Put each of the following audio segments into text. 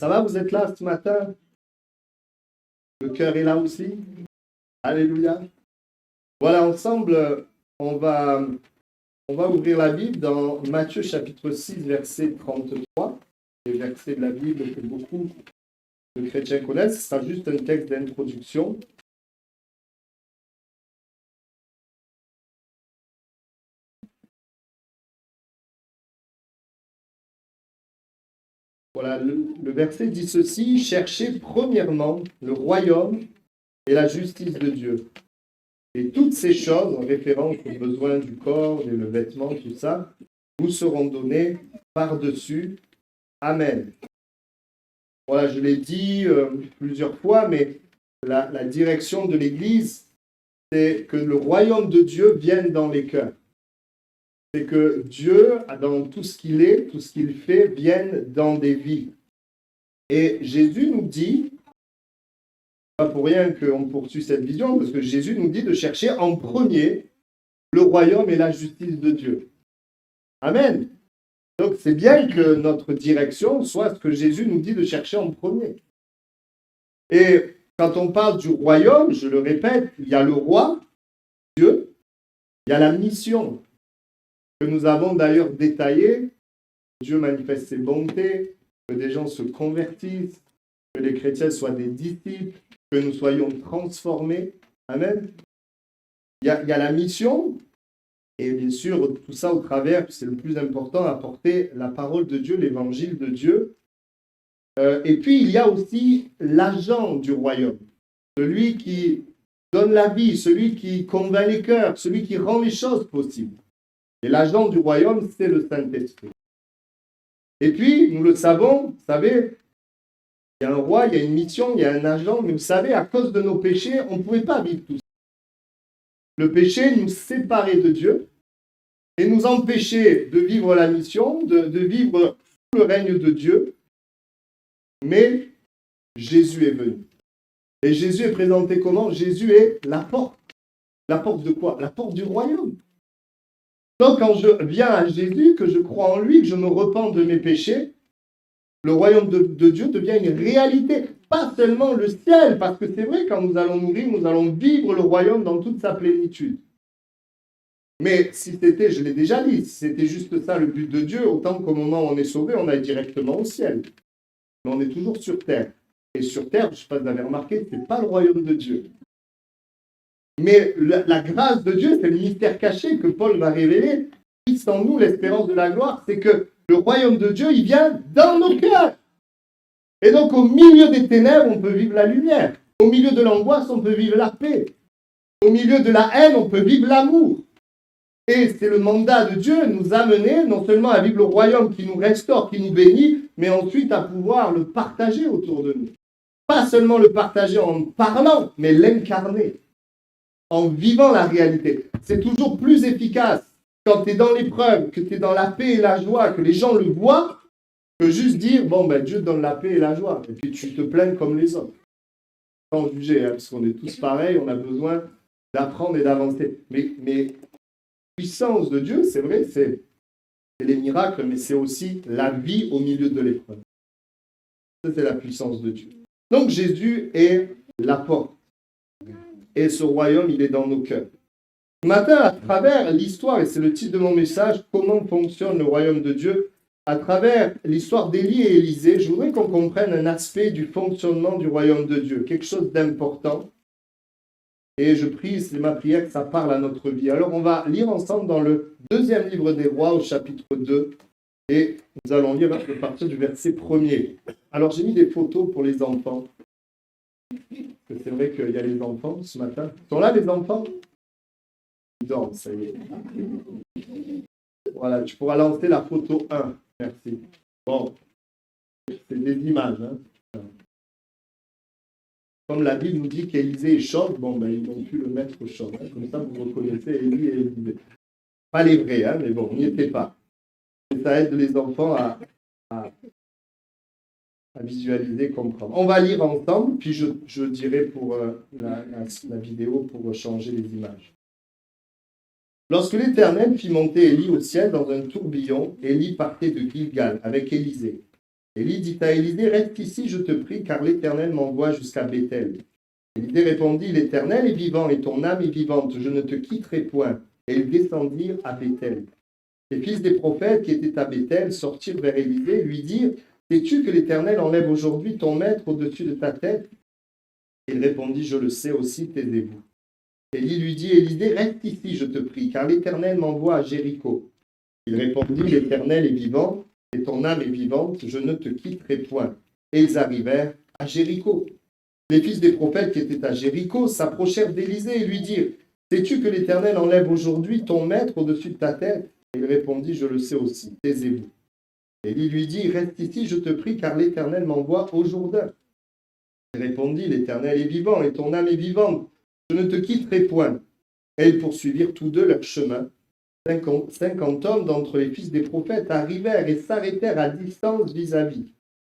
Ça va, vous êtes là ce matin? Le cœur est là aussi? Alléluia. Voilà, ensemble, on va ouvrir la Bible dans Matthieu chapitre 6, verset 33. Les versets de la Bible que beaucoup de chrétiens connaissent. Ce sera juste un texte d'introduction. Voilà, le verset dit ceci: cherchez premièrement le royaume et la justice de Dieu. Et toutes ces choses, en référence aux besoins du corps, le vêtement, tout ça, vous seront données par-dessus. Amen. Voilà, je l'ai dit plusieurs fois, mais la direction de l'Église, c'est que le royaume de Dieu vienne dans les cœurs. C'est que Dieu, dans tout ce qu'il est, tout ce qu'il fait, vienne dans des vies. Et Jésus nous dit, pas pour rien qu'on poursuit cette vision, parce que Jésus nous dit de chercher en premier le royaume et la justice de Dieu. Amen. Donc c'est bien que notre direction soit ce que Jésus nous dit de chercher en premier. Et quand on parle du royaume, je le répète, il y a le roi, Dieu, il y a la mission que nous avons d'ailleurs détaillée. Dieu manifeste ses bontés, que des gens se convertissent, que les chrétiens soient des disciples, que nous soyons transformés. Amen. Il y a la mission, et bien sûr, tout ça au travers, c'est le plus important, apporter la parole de Dieu, l'évangile de Dieu. Et puis, il y a aussi l'agent du royaume, celui qui donne la vie, celui qui convainc les cœurs, celui qui rend les choses possibles. Et l'agent du royaume, c'est le Saint-Esprit. Et puis, nous le savons, vous savez, il y a un roi, il y a une mission, il y a un agent, mais vous savez, à cause de nos péchés, on ne pouvait pas vivre tout ça. Le péché nous séparait de Dieu et nous empêchait de vivre la mission, de vivre le règne de Dieu. Mais Jésus est venu. Et Jésus est présenté comment? Jésus est la porte. La porte de quoi? La porte du royaume. Donc quand je viens à Jésus, que je crois en lui, que je me repens de mes péchés, le royaume de Dieu devient une réalité. Pas seulement le ciel, parce que c'est vrai, quand nous allons mourir, nous allons vivre le royaume dans toute sa plénitude. Mais si c'était, je l'ai déjà dit, si c'était juste ça le but de Dieu, autant qu'au moment où on est sauvé, on aille directement au ciel. Mais on est toujours sur terre. Et sur terre, je ne sais pas si vous avez remarqué, ce n'est pas le royaume de Dieu. Mais la grâce de Dieu, c'est le mystère caché que Paul va révéler. Christ en nous, l'espérance de la gloire, c'est que le royaume de Dieu, il vient dans nos cœurs. Et donc, au milieu des ténèbres, on peut vivre la lumière. Au milieu de l'angoisse, on peut vivre la paix. Au milieu de la haine, on peut vivre l'amour. Et c'est le mandat de Dieu de nous amener non seulement à vivre le royaume qui nous restaure, qui nous bénit, mais ensuite à pouvoir le partager autour de nous. Pas seulement le partager en parlant, mais l'incarner, en vivant la réalité. C'est toujours plus efficace quand tu es dans l'épreuve, que tu es dans la paix et la joie, que les gens le voient, que juste dire, bon, ben Dieu donne la paix et la joie. Et puis tu te plains comme les autres. Sans juger, hein, parce qu'on est tous pareils, on a besoin d'apprendre et d'avancer. Mais la puissance de Dieu, c'est vrai, c'est les miracles, mais c'est aussi la vie au milieu de l'épreuve. Ça, c'est la puissance de Dieu. Donc Jésus est la porte. Et ce royaume, il est dans nos cœurs. Ce matin, à travers l'histoire, et c'est le titre de mon message, comment fonctionne le royaume de Dieu, à travers l'histoire d'Élie et Élisée, je voudrais qu'on comprenne un aspect du fonctionnement du royaume de Dieu, quelque chose d'important. Et je prie, c'est ma prière, que ça parle à notre vie. Alors on va lire ensemble dans le deuxième livre des rois, au chapitre 2, et nous allons lire à partir du verset 1er. Alors j'ai mis des photos pour les enfants. C'est vrai qu'il y a les enfants ce matin. Ils sont là les enfants? Ils dorment, ça y est. Voilà, tu pourras lancer la photo 1. Merci. Bon, c'est des images. Hein. Comme la Bible nous dit qu'Élisée est chauve, bon, ben, ils ont pu le mettre chauve. Hein. Comme ça, vous reconnaissez Élie et Élisée. Pas les vrais, hein, mais bon, on n'y était pas. Et ça aide les enfants à visualiser, comprendre. On va lire ensemble, puis je dirai pour la vidéo pour changer les images. Lorsque l'Éternel fit monter Élie au ciel dans un tourbillon, Élie partait de Gilgal avec Élisée. Élie dit à Élisée, reste ici, je te prie, car l'Éternel m'envoie jusqu'à Béthel. Élisée répondit, l'Éternel est vivant et ton âme est vivante, je ne te quitterai point. Et ils descendirent à Béthel. Les fils des prophètes qui étaient à Béthel sortirent vers Élisée et lui dirent, sais-tu que l'Éternel enlève aujourd'hui ton maître au-dessus de ta tête? Il répondit, je le sais aussi, taisez-vous. Élie lui dit, Élisée, reste ici, je te prie, car l'Éternel m'envoie à Jéricho. Il répondit, l'Éternel est vivant et ton âme est vivante, je ne te quitterai point. Et ils arrivèrent à Jéricho. Les fils des prophètes qui étaient à Jéricho s'approchèrent d'Élisée et lui dirent, sais-tu que l'Éternel enlève aujourd'hui ton maître au-dessus de ta tête? Et il répondit, je le sais aussi, taisez-vous. Élie lui dit, reste ici, je te prie, car l'Éternel m'envoie au Jourdain. Il répondit, l'Éternel est vivant et ton âme est vivante, je ne te quitterai point. Et ils poursuivirent tous deux leur chemin. 50 hommes d'entre les fils des prophètes arrivèrent et s'arrêtèrent à distance vis-à-vis.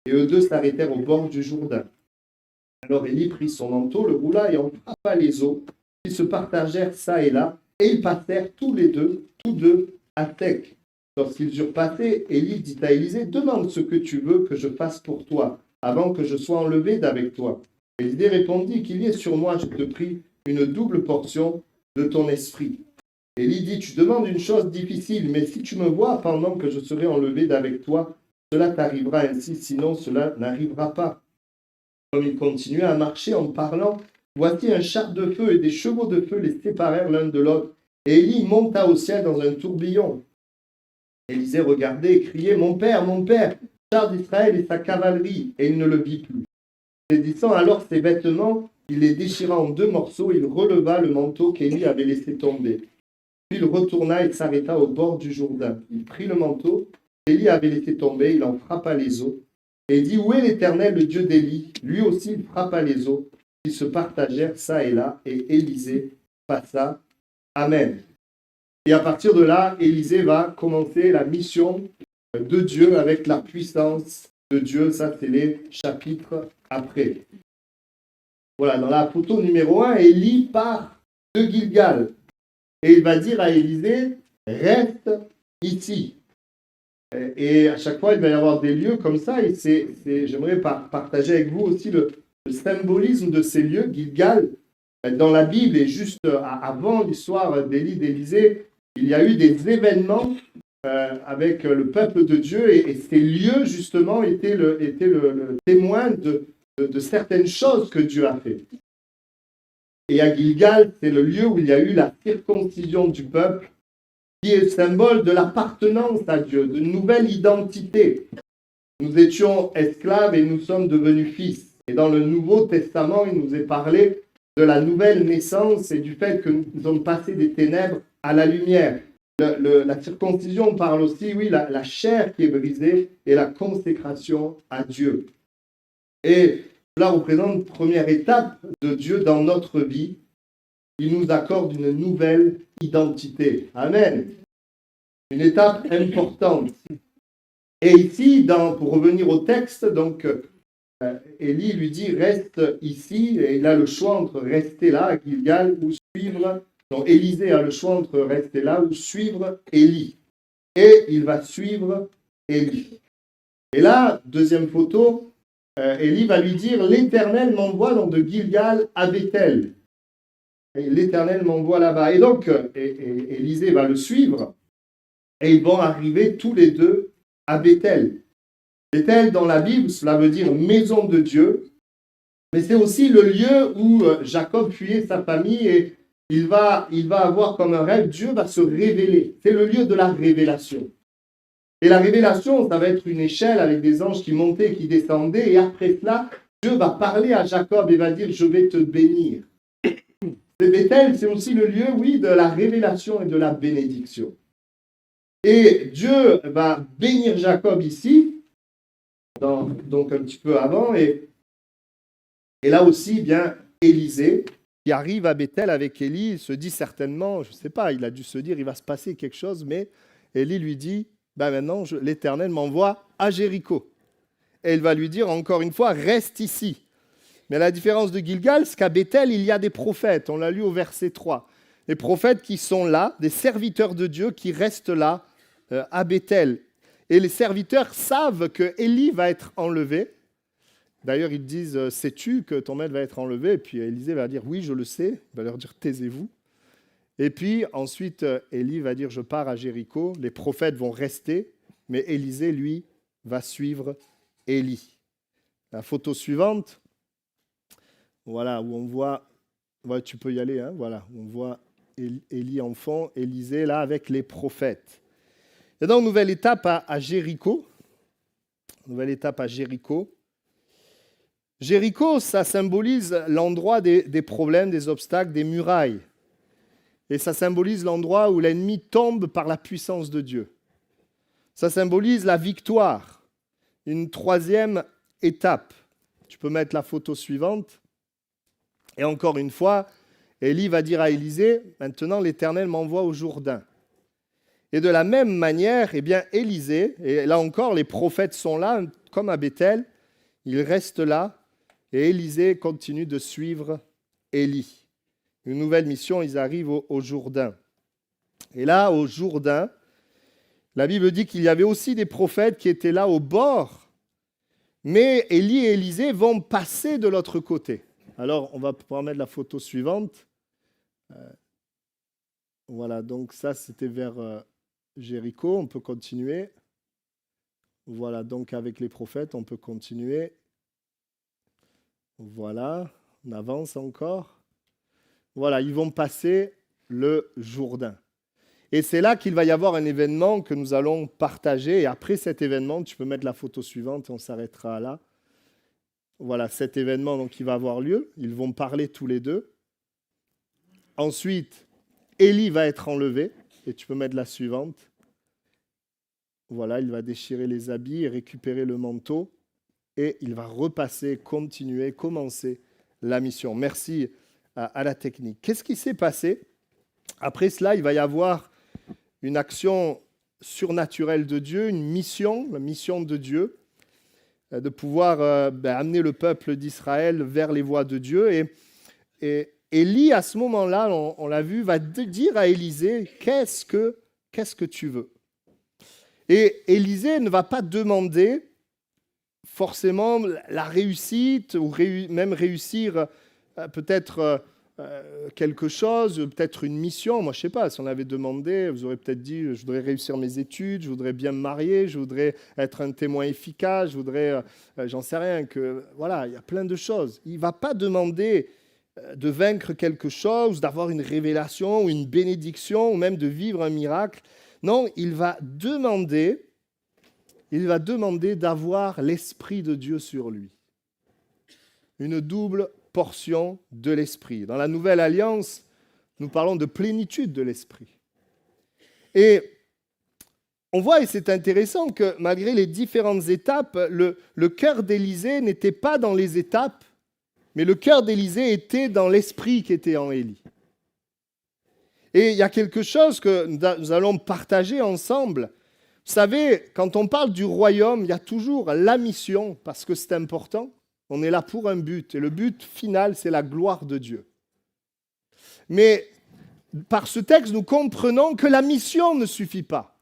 Et eux deux s'arrêtèrent au bord du Jourdain. Alors Élie prit son manteau, le roula et en frappa les eaux, qui se partagèrent çà et là, et ils passèrent tous deux, à sec. Lorsqu'ils eurent passé, Élie dit à Élisée, demande ce que tu veux que je fasse pour toi, avant que je sois enlevé d'avec toi. Élisée répondit, qu'il y ait sur moi, je te prie, une double portion de ton esprit. Élie dit, tu demandes une chose difficile, mais si tu me vois pendant que je serai enlevé d'avec toi, cela t'arrivera ainsi, sinon cela n'arrivera pas. Comme il continuait à marcher en parlant, voici un char de feu et des chevaux de feu les séparèrent l'un de l'autre. Et Élie monta au ciel dans un tourbillon. Élisée regardait et criait, mon père, char d'Israël et sa cavalerie, et il ne le vit plus. Saisissant alors ses vêtements, il les déchira en 2 morceaux, il releva le manteau qu'Élie avait laissé tomber. Puis il retourna et s'arrêta au bord du Jourdain. Il prit le manteau qu'Élie avait laissé tomber, il en frappa les eaux, et dit, où est l'Éternel, le Dieu d'Élie? Lui aussi il frappa les eaux, qui se partagèrent çà et là, et Élisée passa. Amen. Et à partir de là, Élisée va commencer la mission de Dieu avec la puissance de Dieu. Ça, c'est les chapitres après. Voilà, dans la photo numéro 1, Élie part de Gilgal. Et il va dire à Élisée, reste ici. Et à chaque fois, il va y avoir des lieux comme ça. Et j'aimerais partager avec vous aussi le symbolisme de ces lieux. Gilgal, dans la Bible, et juste avant l'histoire d'Élie, d'Élisée, il y a eu des événements avec le peuple de Dieu. Et ces lieux, justement, étaient le témoin de certaines choses que Dieu a fait. Et à Gilgal, c'est le lieu où il y a eu la circoncision du peuple, qui est le symbole de l'appartenance à Dieu, d'une nouvelle identité. Nous étions esclaves et nous sommes devenus fils. Et dans le Nouveau Testament, il nous est parlé de la nouvelle naissance et du fait que nous sommes passés des ténèbres à la lumière. La circoncision parle aussi, oui, la chair qui est brisée et la consécration à Dieu. Et cela représente une première étape de Dieu dans notre vie. Il nous accorde une nouvelle identité. Amen. Une étape importante. Et ici, pour revenir au texte, donc, Élie lui dit, reste ici, et il a le choix entre rester là, à Gilgal, ou suivre. Donc, Élisée a le choix entre rester là ou suivre Élie. Et il va suivre Élie. Et là, deuxième photo, Élie va lui dire, l'Éternel m'envoie donc de Gilgal à Béthel. Et l'Éternel m'envoie là-bas. Et donc, Élisée va le suivre. Et ils vont arriver tous les deux à Béthel. Béthel, dans la Bible, cela veut dire maison de Dieu. Mais c'est aussi le lieu où Jacob fuyait sa famille et il va avoir comme un rêve, Dieu va se révéler. C'est le lieu de la révélation. Et la révélation, ça va être une échelle avec des anges qui montaient et qui descendaient. Et après cela, Dieu va parler à Jacob et va dire, je vais te bénir. C'est Béthel, c'est aussi le lieu, oui, de la révélation et de la bénédiction. Et Dieu va bénir Jacob ici, donc un petit peu avant, et là aussi, bien, Élisée, qui arrive à Béthel avec Élie, il se dit certainement, je ne sais pas, il a dû se dire, il va se passer quelque chose, mais Élie lui dit, maintenant, l'Éternel m'envoie à Jéricho. Et il va lui dire, encore une fois, reste ici. Mais la différence de Gilgal, c'est qu'à Béthel, il y a des prophètes, on l'a lu au verset 3. Des prophètes qui sont là, des serviteurs de Dieu qui restent là, à Béthel. Et les serviteurs savent que Élie va être enlevé. D'ailleurs, ils disent, sais-tu que ton maître va être enlevé? Et puis Élisée va dire, oui, je le sais. Il va leur dire, taisez-vous. Et puis ensuite, Élie va dire, je pars à Jéricho. Les prophètes vont rester, mais Élisée, lui, va suivre Élie. La photo suivante, voilà, où on voit, ouais, tu peux y aller, hein, voilà, où on voit Élie en fond, Élisée là avec les prophètes. Et donc, nouvelle étape à Jéricho. Nouvelle étape à Jéricho. Jéricho, ça symbolise l'endroit des problèmes, des obstacles, des murailles. Et ça symbolise l'endroit où l'ennemi tombe par la puissance de Dieu. Ça symbolise la victoire. Une troisième étape. Tu peux mettre la photo suivante. Et encore une fois, Élie va dire à Élisée, maintenant l'Éternel m'envoie au Jourdain. Et de la même manière, eh bien, Élisée, et là encore, les prophètes sont là, comme à Bethel, ils restent là, et Élisée continue de suivre Élie. Une nouvelle mission, ils arrivent au Jourdain. Et là, au Jourdain, la Bible dit qu'il y avait aussi des prophètes qui étaient là au bord, mais Élie et Élisée vont passer de l'autre côté. Alors, on va pouvoir mettre la photo suivante. Voilà, donc ça, c'était vers Jéricho. On peut continuer. Voilà, donc avec les prophètes, on peut continuer. Voilà, on avance encore. Voilà, ils vont passer le Jourdain. Et c'est là qu'il va y avoir un événement que nous allons partager. Et après cet événement, tu peux mettre la photo suivante, on s'arrêtera là. Voilà, cet événement donc, qui va avoir lieu. Ils vont parler tous les deux. Ensuite, Élie va être enlevé. Et tu peux mettre la suivante. Voilà, il va déchirer les habits et récupérer le manteau. Et il va repasser, continuer, commencer la mission. Merci à la technique. Qu'est-ce qui s'est passé? Après cela, il va y avoir une action surnaturelle de Dieu, une mission, la mission de Dieu, de pouvoir amener le peuple d'Israël vers les voies de Dieu. Et Élie, à ce moment-là, on l'a vu, va dire à Élisée, qu'est-ce que tu veux? Et Élisée ne va pas demander forcément la réussite, ou même réussir peut-être quelque chose, peut-être une mission. Moi, je ne sais pas, si on avait demandé, vous aurez peut-être dit, je voudrais réussir mes études, je voudrais bien me marier, je voudrais être un témoin efficace, je voudrais, j'en sais rien, que voilà, il y a plein de choses. Il ne va pas demander de vaincre quelque chose, d'avoir une révélation ou une bénédiction, ou même de vivre un miracle. Non, il va demander d'avoir l'Esprit de Dieu sur lui. Une double portion de l'Esprit. Dans la Nouvelle Alliance, nous parlons de plénitude de l'Esprit. Et on voit, et c'est intéressant, que malgré les différentes étapes, le cœur d'Élisée n'était pas dans les étapes, mais le cœur d'Élisée était dans l'Esprit qui était en Élie. Et il y a quelque chose que nous allons partager ensemble. Vous savez, quand on parle du royaume, il y a toujours la mission, parce que c'est important. On est là pour un but, et le but final, c'est la gloire de Dieu. Mais par ce texte, nous comprenons que la mission ne suffit pas.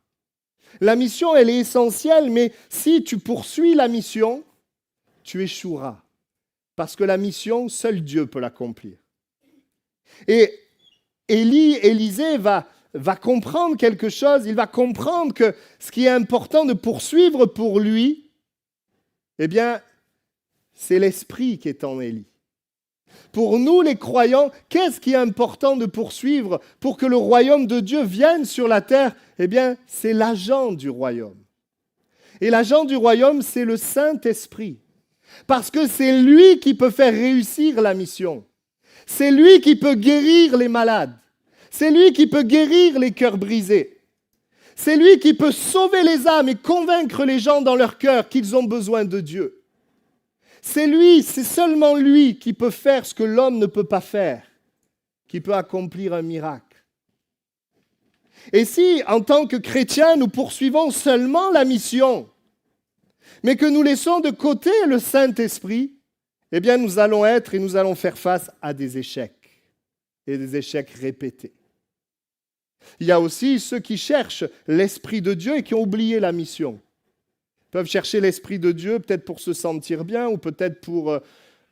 La mission, elle est essentielle, mais si tu poursuis la mission, tu échoueras. Parce que la mission, seul Dieu peut l'accomplir. Et Élisée va comprendre quelque chose, il va comprendre que ce qui est important de poursuivre pour lui, eh bien, c'est l'Esprit qui est en Élie. Pour nous, les croyants, qu'est-ce qui est important de poursuivre pour que le royaume de Dieu vienne sur la terre? Eh bien, c'est l'agent du royaume. Et l'agent du royaume, c'est le Saint-Esprit. Parce que c'est lui qui peut faire réussir la mission. C'est lui qui peut guérir les malades. C'est lui qui peut guérir les cœurs brisés. C'est lui qui peut sauver les âmes et convaincre les gens dans leur cœur qu'ils ont besoin de Dieu. C'est seulement lui qui peut faire ce que l'homme ne peut pas faire, qui peut accomplir un miracle. Et si, en tant que chrétiens, nous poursuivons seulement la mission, mais que nous laissons de côté le Saint-Esprit, eh bien nous allons faire face à des échecs, et des échecs répétés. Il y a aussi ceux qui cherchent l'Esprit de Dieu et qui ont oublié la mission. peuvent chercher l'Esprit de Dieu peut-être pour se sentir bien ou peut-être pour,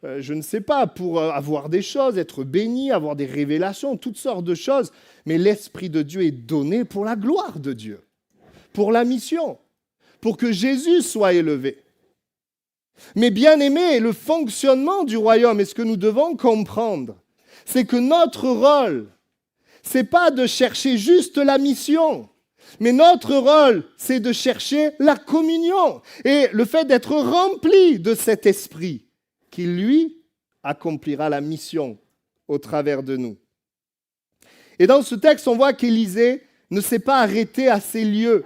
je ne sais pas, pour avoir des choses, être béni, avoir des révélations, toutes sortes de choses. Mais l'Esprit de Dieu est donné pour la gloire de Dieu, pour la mission, pour que Jésus soit élevé. Mais bien aimé, le fonctionnement du royaume et ce que nous devons comprendre, c'est que notre rôle, c'est pas de chercher juste la mission. Mais notre rôle, c'est de chercher la communion et le fait d'être rempli de cet esprit qui, lui, accomplira la mission au travers de nous. Et dans ce texte, on voit qu'Élisée ne s'est pas arrêté à ces lieux.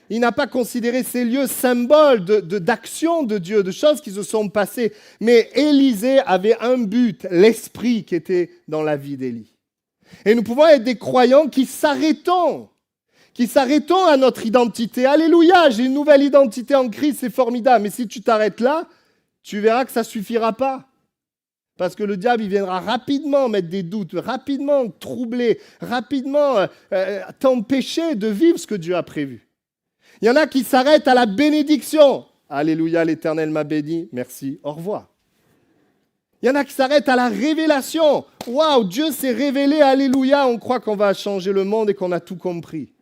Il n'a pas considéré ces lieux symboles d'action de Dieu, de choses qui se sont passées. Mais Élisée avait un but, l'esprit qui était dans la vie d'Élie. Et nous pouvons être des croyants qui s'arrêtons à notre identité. Alléluia, j'ai une nouvelle identité en Christ, c'est formidable. Mais si tu t'arrêtes là, tu verras que ça ne suffira pas. Parce que le diable, il viendra rapidement mettre des doutes, rapidement troubler, rapidement t'empêcher de vivre ce que Dieu a prévu. Il y en a qui s'arrêtent à la bénédiction. Alléluia, l'Éternel m'a béni, merci, au revoir. Il y en a qui s'arrêtent à la révélation. Waouh, Dieu s'est révélé, alléluia, on croit qu'on va changer le monde et qu'on a tout compris.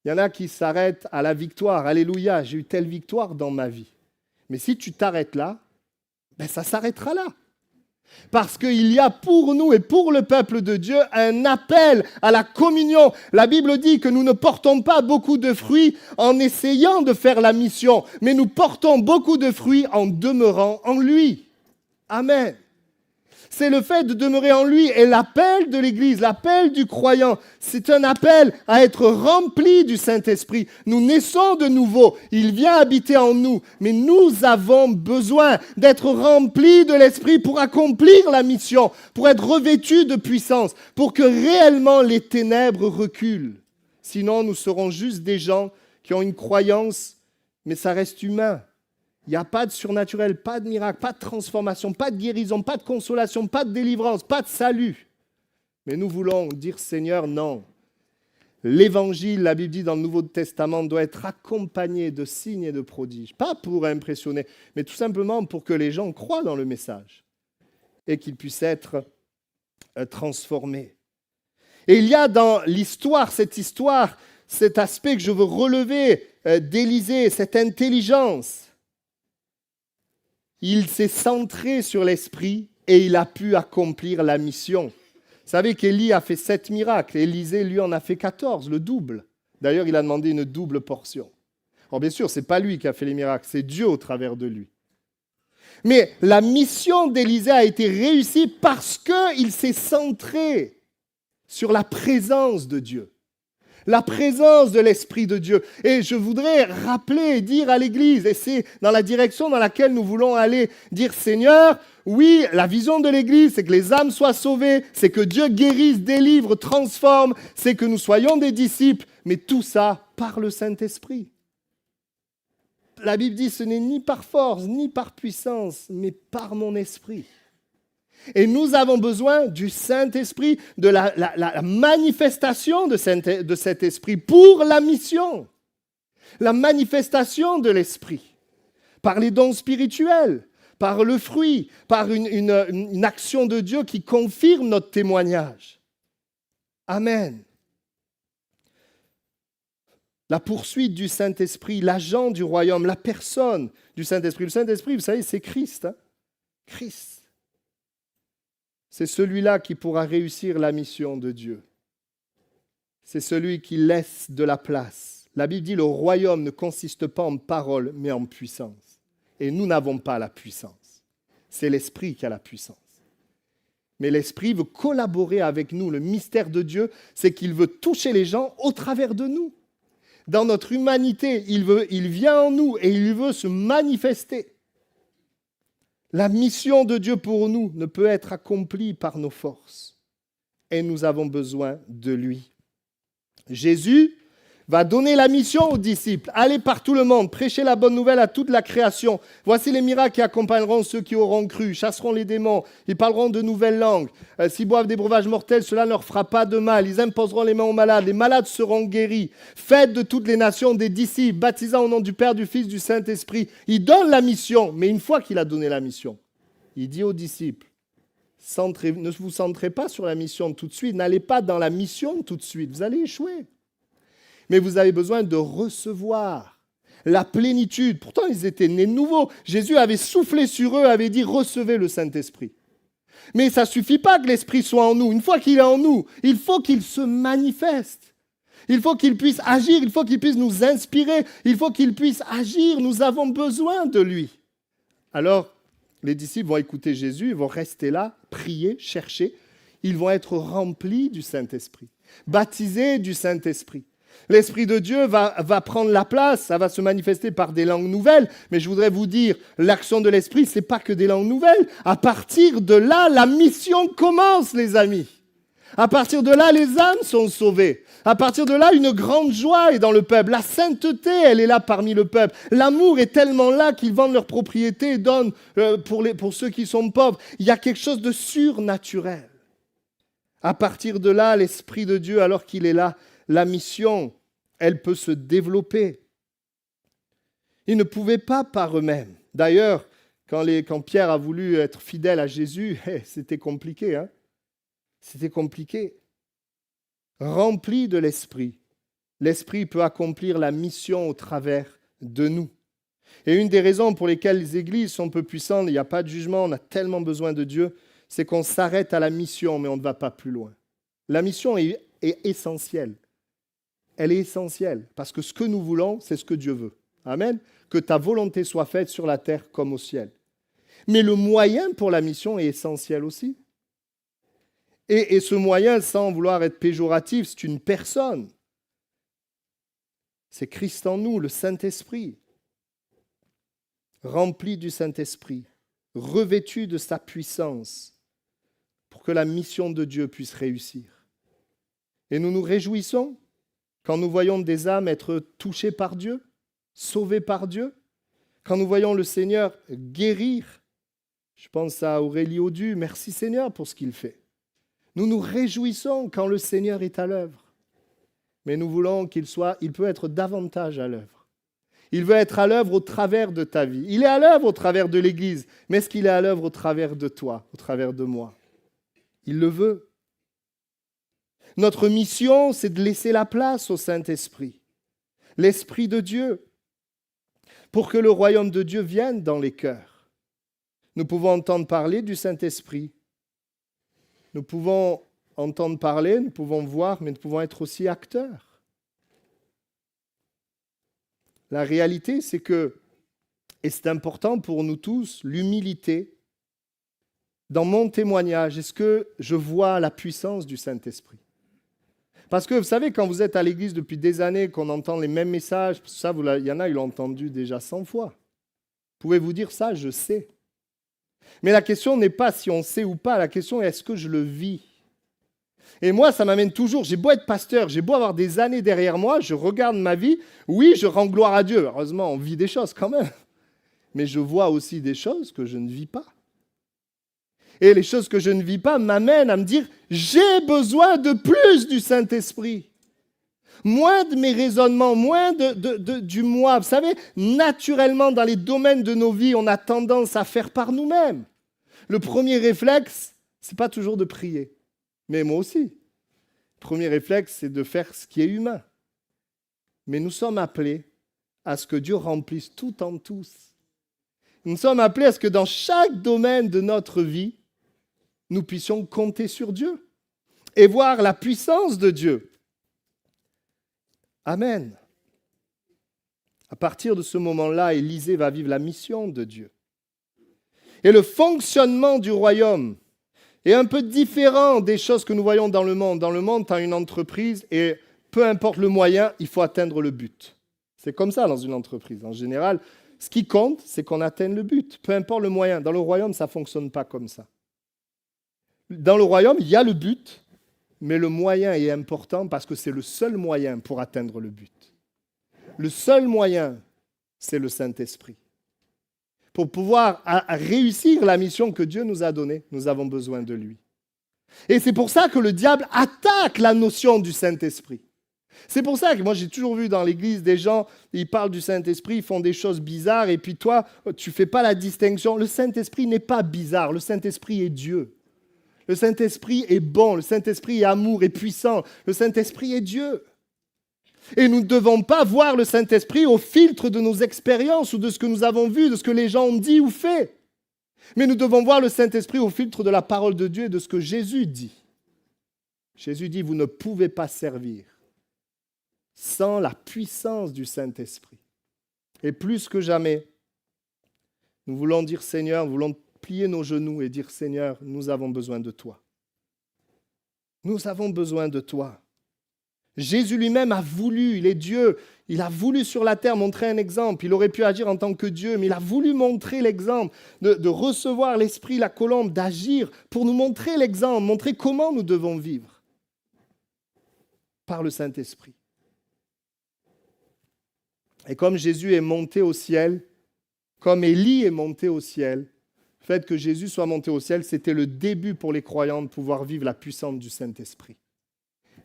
Il y en a qui s'arrêtent à la victoire. Alléluia, j'ai eu telle victoire dans ma vie. Mais si tu t'arrêtes là, ça s'arrêtera là. Parce qu'il y a pour nous et pour le peuple de Dieu un appel à la communion. La Bible dit que nous ne portons pas beaucoup de fruits en essayant de faire la mission, mais nous portons beaucoup de fruits en demeurant en lui. Amen. C'est le fait de demeurer en lui et l'appel de l'Église, l'appel du croyant. C'est un appel à être rempli du Saint-Esprit. Nous naissons de nouveau. Il vient habiter en nous. Mais nous avons besoin d'être remplis de l'Esprit pour accomplir la mission, pour être revêtus de puissance, pour que réellement les ténèbres reculent. Sinon, nous serons juste des gens qui ont une croyance, mais ça reste humain. Il n'y a pas de surnaturel, pas de miracle, pas de transformation, pas de guérison, pas de consolation, pas de délivrance, pas de salut. Mais nous voulons dire, Seigneur, non. L'évangile, la Bible dit dans le Nouveau Testament, doit être accompagné de signes et de prodiges. Pas pour impressionner, mais tout simplement pour que les gens croient dans le message et qu'ils puissent être transformés. Et il y a dans l'histoire, cet aspect que je veux relever d'Élisée, cette intelligence. Il s'est centré sur l'esprit et il a pu accomplir la mission. Vous savez qu'Élie a fait 7 miracles. Élisée, lui, en a fait 14, le double. D'ailleurs, il a demandé une double portion. Alors bien sûr, ce n'est pas lui qui a fait les miracles, c'est Dieu au travers de lui. Mais la mission d'Élisée a été réussie parce qu'il s'est centré sur la présence de Dieu. La présence de l'Esprit de Dieu. Et je voudrais rappeler et dire à l'Église, et c'est dans la direction dans laquelle nous voulons aller, dire Seigneur, oui, la vision de l'Église, c'est que les âmes soient sauvées, c'est que Dieu guérisse, délivre, transforme, c'est que nous soyons des disciples, mais tout ça par le Saint-Esprit. La Bible dit, ce n'est ni par force, ni par puissance, mais par mon esprit. Et nous avons besoin du Saint-Esprit, de la manifestation de cet esprit pour la mission. La manifestation de l'esprit. Par les dons spirituels, par le fruit, par une action de Dieu qui confirme notre témoignage. Amen. La poursuite du Saint-Esprit, l'agent du royaume, la personne du Saint-Esprit. Le Saint-Esprit, vous savez, c'est Christ. Christ. C'est celui-là qui pourra réussir la mission de Dieu. C'est celui qui laisse de la place. La Bible dit, le royaume ne consiste pas en parole, mais en puissance. Et nous n'avons pas la puissance. C'est l'Esprit qui a la puissance. Mais l'Esprit veut collaborer avec nous. Le mystère de Dieu, c'est qu'il veut toucher les gens au travers de nous. Dans notre humanité, il vient en nous et il veut se manifester. La mission de Dieu pour nous ne peut être accomplie par nos forces. Et nous avons besoin de lui. Jésus va donner la mission aux disciples. Allez par tout le monde, prêchez la bonne nouvelle à toute la création. Voici les miracles qui accompagneront ceux qui auront cru, chasseront les démons, ils parleront de nouvelles langues. S'ils boivent des breuvages mortels, cela ne leur fera pas de mal. Ils imposeront les mains aux malades, les malades seront guéris. Faites de toutes les nations des disciples, baptisant au nom du Père, du Fils, du Saint-Esprit. Il donne la mission, mais une fois qu'il a donné la mission, il dit aux disciples, ne vous centrez pas sur la mission tout de suite, n'allez pas dans la mission tout de suite, vous allez échouer. Mais vous avez besoin de recevoir la plénitude. Pourtant, ils étaient nés de nouveau. Jésus avait soufflé sur eux, avait dit « Recevez le Saint-Esprit ». Mais ça ne suffit pas que l'Esprit soit en nous. Une fois qu'il est en nous, il faut qu'il se manifeste. Il faut qu'il puisse agir, il faut qu'il puisse nous inspirer, il faut qu'il puisse agir. Nous avons besoin de lui. Alors, les disciples vont écouter Jésus, ils vont rester là, prier, chercher. Ils vont être remplis du Saint-Esprit, baptisés du Saint-Esprit. L'Esprit de Dieu va prendre la place, ça va se manifester par des langues nouvelles, mais je voudrais vous dire, l'action de l'Esprit, ce n'est pas que des langues nouvelles. À partir de là, la mission commence, les amis. À partir de là, les âmes sont sauvées. À partir de là, une grande joie est dans le peuple. La sainteté, elle est là parmi le peuple. L'amour est tellement là qu'ils vendent leurs propriétés et donnent pour ceux qui sont pauvres. Il y a quelque chose de surnaturel. À partir de là, l'Esprit de Dieu, alors qu'il est là, la mission, elle peut se développer. Ils ne pouvaient pas par eux-mêmes. D'ailleurs, quand Pierre a voulu être fidèle à Jésus, c'était compliqué. C'était compliqué. Rempli de l'Esprit, l'Esprit peut accomplir la mission au travers de nous. Et une des raisons pour lesquelles les églises sont peu puissantes, il n'y a pas de jugement, on a tellement besoin de Dieu, c'est qu'on s'arrête à la mission, mais on ne va pas plus loin. La mission est essentielle. Elle est essentielle, parce que ce que nous voulons, c'est ce que Dieu veut. Amen. Que ta volonté soit faite sur la terre comme au ciel. Mais le moyen pour la mission est essentiel aussi. Et ce moyen, sans vouloir être péjoratif, c'est une personne. C'est Christ en nous, le Saint-Esprit. Rempli du Saint-Esprit, revêtu de sa puissance, pour que la mission de Dieu puisse réussir. Et nous nous réjouissons quand nous voyons des âmes être touchées par Dieu, sauvées par Dieu, quand nous voyons le Seigneur guérir. Je pense à Aurélie Audu, merci Seigneur pour ce qu'il fait. Nous nous réjouissons quand le Seigneur est à l'œuvre. Mais nous voulons il peut être davantage à l'œuvre. Il veut être à l'œuvre au travers de ta vie. Il est à l'œuvre au travers de l'Église, mais est-ce qu'il est à l'œuvre au travers de toi, au travers de moi? Il le veut. Notre mission, c'est de laisser la place au Saint-Esprit, l'Esprit de Dieu, pour que le royaume de Dieu vienne dans les cœurs. Nous pouvons entendre parler du Saint-Esprit. Nous pouvons entendre parler, nous pouvons voir, mais nous pouvons être aussi acteurs. La réalité, c'est que, et c'est important pour nous tous, l'humilité. Dans mon témoignage, est-ce que je vois la puissance du Saint-Esprit? Parce que vous savez, quand vous êtes à l'église depuis des années, qu'on entend les mêmes messages, ça, il y en a, ils l'ont entendu déjà 100 fois. Pouvez-vous dire ça? Je sais. Mais la question n'est pas si on sait ou pas, la question est est-ce que je le vis? Et moi, ça m'amène toujours, j'ai beau être pasteur, j'ai beau avoir des années derrière moi, je regarde ma vie, oui, je rends gloire à Dieu. Heureusement, on vit des choses quand même. Mais je vois aussi des choses que je ne vis pas. Et les choses que je ne vis pas m'amènent à me dire, j'ai besoin de plus du Saint-Esprit. Moins de mes raisonnements, moins du moi. Vous savez, naturellement, dans les domaines de nos vies, on a tendance à faire par nous-mêmes. Le premier réflexe, ce n'est pas toujours de prier. Mais moi aussi. Le premier réflexe, c'est de faire ce qui est humain. Mais nous sommes appelés à ce que Dieu remplisse tout en tous. Nous sommes appelés à ce que dans chaque domaine de notre vie, nous puissions compter sur Dieu et voir la puissance de Dieu. Amen. À partir de ce moment-là, Élisée va vivre la mission de Dieu. Et le fonctionnement du royaume est un peu différent des choses que nous voyons dans le monde. Dans le monde, tu as une entreprise et peu importe le moyen, il faut atteindre le but. C'est comme ça dans une entreprise. En général, ce qui compte, c'est qu'on atteigne le but, peu importe le moyen. Dans le royaume, ça ne fonctionne pas comme ça. Dans le royaume, il y a le but, mais le moyen est important parce que c'est le seul moyen pour atteindre le but. Le seul moyen, c'est le Saint-Esprit. Pour pouvoir réussir la mission que Dieu nous a donnée, nous avons besoin de lui. Et c'est pour ça que le diable attaque la notion du Saint-Esprit. C'est pour ça que moi j'ai toujours vu dans l'église des gens, ils parlent du Saint-Esprit, ils font des choses bizarres, et puis toi, tu ne fais pas la distinction. Le Saint-Esprit n'est pas bizarre, le Saint-Esprit est Dieu. Le Saint-Esprit est bon, le Saint-Esprit est amour, est puissant, le Saint-Esprit est Dieu. Et nous ne devons pas voir le Saint-Esprit au filtre de nos expériences ou de ce que nous avons vu, de ce que les gens ont dit ou fait. Mais nous devons voir le Saint-Esprit au filtre de la parole de Dieu et de ce que Jésus dit. Jésus dit, vous ne pouvez pas servir sans la puissance du Saint-Esprit. Et plus que jamais, nous voulons dire Seigneur, nous voulons plier nos genoux et dire Seigneur, nous avons besoin de toi. Nous avons besoin de toi. Jésus lui-même a voulu, il est Dieu, il a voulu sur la terre montrer un exemple. Il aurait pu agir en tant que Dieu, mais il a voulu montrer l'exemple, de recevoir l'Esprit, la colombe, d'agir pour nous montrer l'exemple, montrer comment nous devons vivre par le Saint-Esprit. Et comme Jésus est monté au ciel, comme Élie est monté au ciel, le fait que Jésus soit monté au ciel, c'était le début pour les croyants de pouvoir vivre la puissance du Saint-Esprit.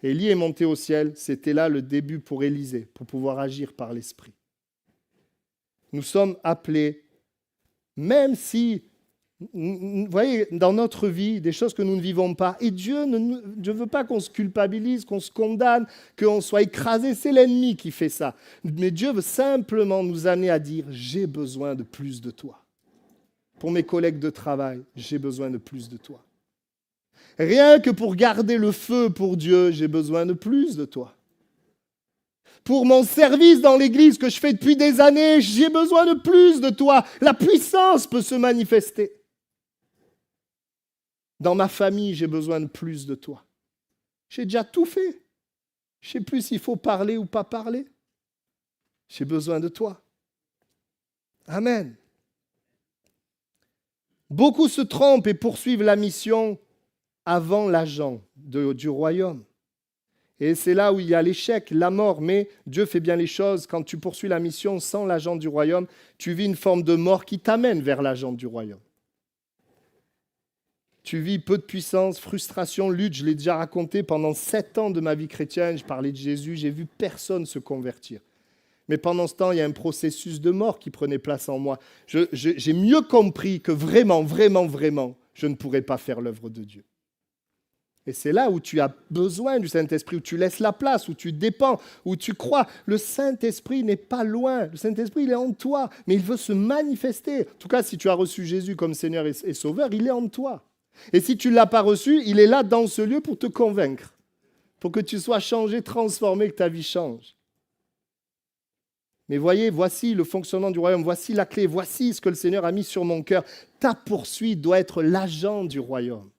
Élie est monté au ciel, c'était là le début pour Élisée, pour pouvoir agir par l'Esprit. Nous sommes appelés, même si, vous voyez, dans notre vie, des choses que nous ne vivons pas, et Dieu ne veut pas qu'on se culpabilise, qu'on se condamne, qu'on soit écrasé, c'est l'ennemi qui fait ça. Mais Dieu veut simplement nous amener à dire, j'ai besoin de plus de toi. Pour mes collègues de travail, j'ai besoin de plus de toi. Rien que pour garder le feu pour Dieu, j'ai besoin de plus de toi. Pour mon service dans l'église que je fais depuis des années, j'ai besoin de plus de toi. La puissance peut se manifester. Dans ma famille, j'ai besoin de plus de toi. J'ai déjà tout fait. Je ne sais plus s'il faut parler ou pas parler. J'ai besoin de toi. Amen. Beaucoup se trompent et poursuivent la mission avant l'agent du royaume. Et c'est là où il y a l'échec, la mort. Mais Dieu fait bien les choses. Quand tu poursuis la mission sans l'agent du royaume, tu vis une forme de mort qui t'amène vers l'agent du royaume. Tu vis peu de puissance, frustration, lutte. Je l'ai déjà raconté pendant 7 ans de ma vie chrétienne. Je parlais de Jésus, j'ai vu personne se convertir. Mais pendant ce temps, il y a un processus de mort qui prenait place en moi. J'ai mieux compris que vraiment, je ne pourrais pas faire l'œuvre de Dieu. Et c'est là où tu as besoin du Saint-Esprit, où tu laisses la place, où tu dépends, où tu crois. Le Saint-Esprit n'est pas loin. Le Saint-Esprit, il est en toi, mais il veut se manifester. En tout cas, si tu as reçu Jésus comme Seigneur et Sauveur, il est en toi. Et si tu ne l'as pas reçu, il est là dans ce lieu pour te convaincre, pour que tu sois changé, transformé, que ta vie change. Mais voyez, voici le fonctionnement du royaume, voici la clé, voici ce que le Seigneur a mis sur mon cœur. Ta poursuite doit être l'agent du royaume.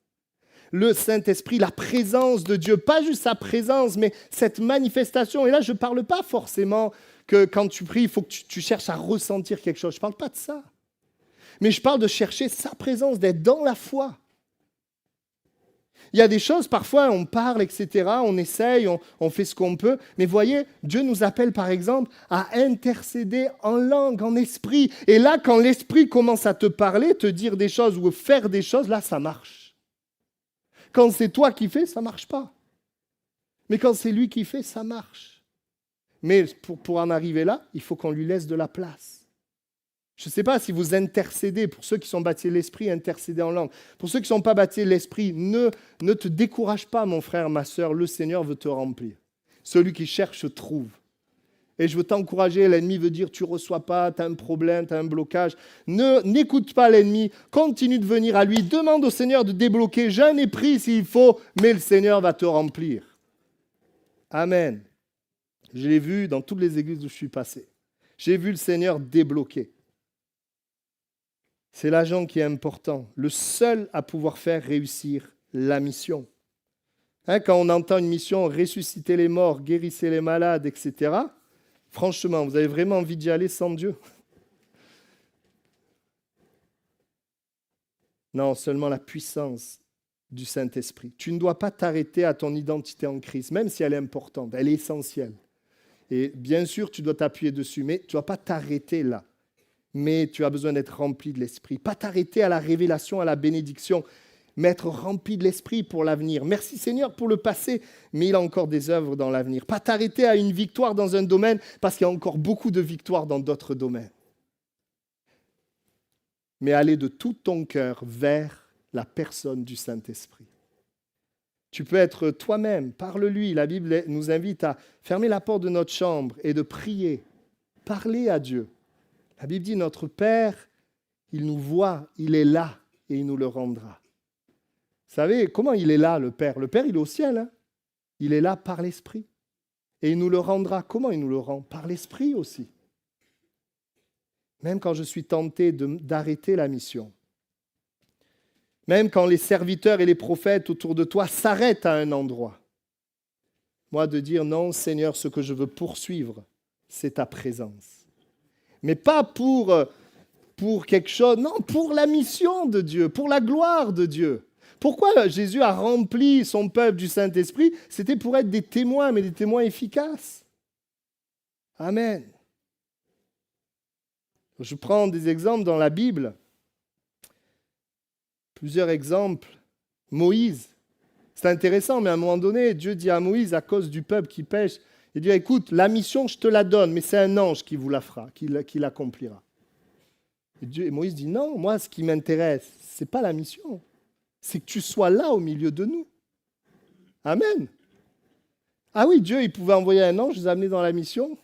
Le Saint-Esprit, la présence de Dieu, pas juste sa présence, mais cette manifestation. Et là, je ne parle pas forcément que quand tu pries, il faut que tu cherches à ressentir quelque chose. Je ne parle pas de ça. Mais je parle de chercher sa présence, d'être dans la foi. Il y a des choses, parfois, on parle, etc., on essaye, on fait ce qu'on peut. Mais voyez, Dieu nous appelle, par exemple, à intercéder en langue, en esprit. Et là, quand l'esprit commence à te parler, te dire des choses ou faire des choses, là, ça marche. Quand c'est toi qui fais, ça ne marche pas. Mais quand c'est lui qui fait, ça marche. Mais pour en arriver là, il faut qu'on lui laisse de la place. Je ne sais pas si vous intercédez, pour ceux qui sont baptisés de l'Esprit, intercédez en langue. Pour ceux qui ne sont pas baptisés de l'Esprit, ne te décourage pas, mon frère, ma sœur, le Seigneur veut te remplir. Celui qui cherche, trouve. Et je veux t'encourager, l'ennemi veut dire tu ne reçois pas, tu as un problème, tu as un blocage. N'écoute pas l'ennemi, continue de venir à lui, demande au Seigneur de débloquer, jeûne et prie s'il faut, mais le Seigneur va te remplir. Amen. Je l'ai vu dans toutes les églises où je suis passé. J'ai vu le Seigneur débloquer. C'est l'agent qui est important, le seul à pouvoir faire réussir la mission. Quand on entend une mission, ressusciter les morts, guérissez les malades, etc., franchement, vous avez vraiment envie d'y aller sans Dieu? Non, seulement la puissance du Saint-Esprit. Tu ne dois pas t'arrêter à ton identité en Christ, même si elle est importante, elle est essentielle. Et bien sûr, tu dois t'appuyer dessus, mais tu ne dois pas t'arrêter là. Mais tu as besoin d'être rempli de l'Esprit. Pas t'arrêter à la révélation, à la bénédiction, mais être rempli de l'Esprit pour l'avenir. Merci Seigneur pour le passé, mais il a encore des œuvres dans l'avenir. Pas t'arrêter à une victoire dans un domaine, parce qu'il y a encore beaucoup de victoires dans d'autres domaines. Mais aller de tout ton cœur vers la personne du Saint-Esprit. Tu peux être toi-même, parle-lui. La Bible nous invite à fermer la porte de notre chambre et de prier, parler à Dieu. La Bible dit, notre Père, il nous voit, il est là et il nous le rendra. Vous savez, comment il est là, le Père? Le Père, il est au ciel. Hein? Il est là par l'Esprit. Et il nous le rendra. Comment il nous le rend? Par l'Esprit aussi. Même quand je suis tenté d'arrêter la mission. Même quand les serviteurs et les prophètes autour de toi s'arrêtent à un endroit. Moi, de dire non, Seigneur, ce que je veux poursuivre, c'est ta présence. Mais pas pour quelque chose, non, pour la mission de Dieu, pour la gloire de Dieu. Pourquoi Jésus a rempli son peuple du Saint-Esprit? C'était pour être des témoins, mais des témoins efficaces. Amen. Je prends des exemples dans la Bible. Plusieurs exemples. Moïse. C'est intéressant, mais à un moment donné, Dieu dit à Moïse, à cause du peuple qui pêche, il dit, écoute, la mission, je te la donne, mais c'est un ange qui vous la fera, qui l'accomplira. Et Moïse dit, non, moi, ce qui m'intéresse, ce n'est pas la mission. C'est que tu sois là au milieu de nous. Amen. Ah oui, Dieu, il pouvait envoyer un ange, les amener dans la mission,